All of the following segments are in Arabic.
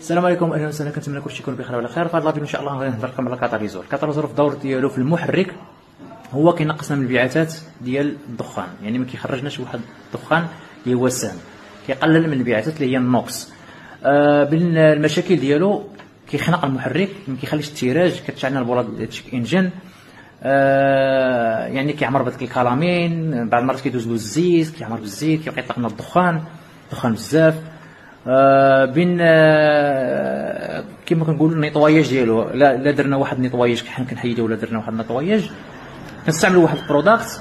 السلام عليكم، اهلا وسهلا، كنتمنى كلشي يكون بخير وعلى خير. في هذا الفيديو ان شاء الله غنهضر لكم على الكاتاليزور. الكاتاليزور في الدور ديالو في المحرك هو كينقصنا من الانبعاثات ديال الدخان، يعني ما كيخرجناش واحد الدخان اللي هو سام، كيقلل من الانبعاثات اللي هي النوكس. بين المشاكل ديالو كيخنق المحرك، ما كيخليش التيراج، كتشعلنا البولاد تشيك انجن، يعني كيعمر بديك الكلامين، بعض المرات كيدوز له الزيت، كيعمر بالزيت، كيبقى يطلق لنا الدخان بزاف. بين كما كنقولوا النيطواياج ديالو، لا درنا واحد النيطواياج كنحيدو، ولا درنا واحد النيطواياج كنستعملوا واحد البروداكت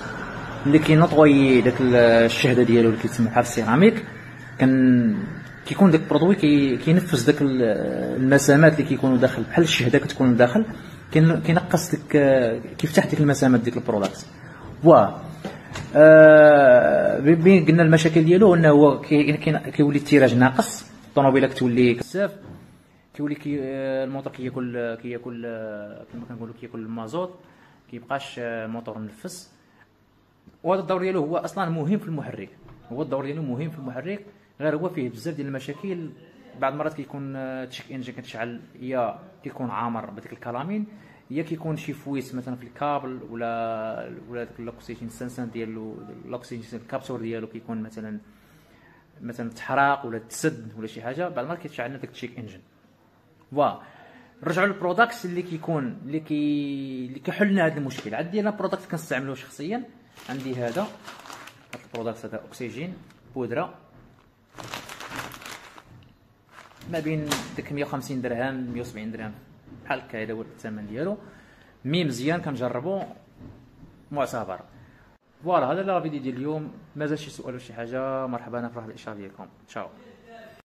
اللي كينطوي داك الشهده ديالو اللي كيتسمى بحال السيراميك. كيكون داك البرودوي كينفس داك المسامات اللي كيكونوا داخل، بحال الشهده كتكون داخل، كينقص ديك، كيفتح ديك المسامات ديك البروداكت. بين قلنا المشاكل ديالو انه هو كيولي التيراج ناقص، الطوموبيله كتولي بزاف، كيولي الموتور كياكل كما كنقولوا كياكل المازوت، كيبقاش الموتور منفس. وهذا الدور ديالو هو اصلا مهم في المحرك، غير هو فيه بزاف ديال المشاكل. بعض المرات كيكون تشيك انجن كتشعل، يا كيكون عامر بديك الكلامين، يا كيكون شي فويت مثلا في الكابل، ولا داك الاكسجين سنسان ديالو، الاكسجين كابسور ديالو كيكون مثلا تحرق ولا تسد ولا شي حاجه، بعض المرات كيتشعلنا داك التشيك انجن. نرجعوا للبروداكت اللي كيحل لنا هذا المشكل. عندي انا بروداكت كنستعملوه شخصيا، عندي هذا البروداكت، هذا اكسجين بودره، ما بين ديك 150 درهم 170 درهم بحال هكا، هذا هو الثمن ديالو. مزيان، كنجربو معتبر. هذا الفيديو ديال اليوم. مازال شي سؤال ولا شي حاجه، مرحبا، انا فرح بالاشاره ديالكم. تشاو.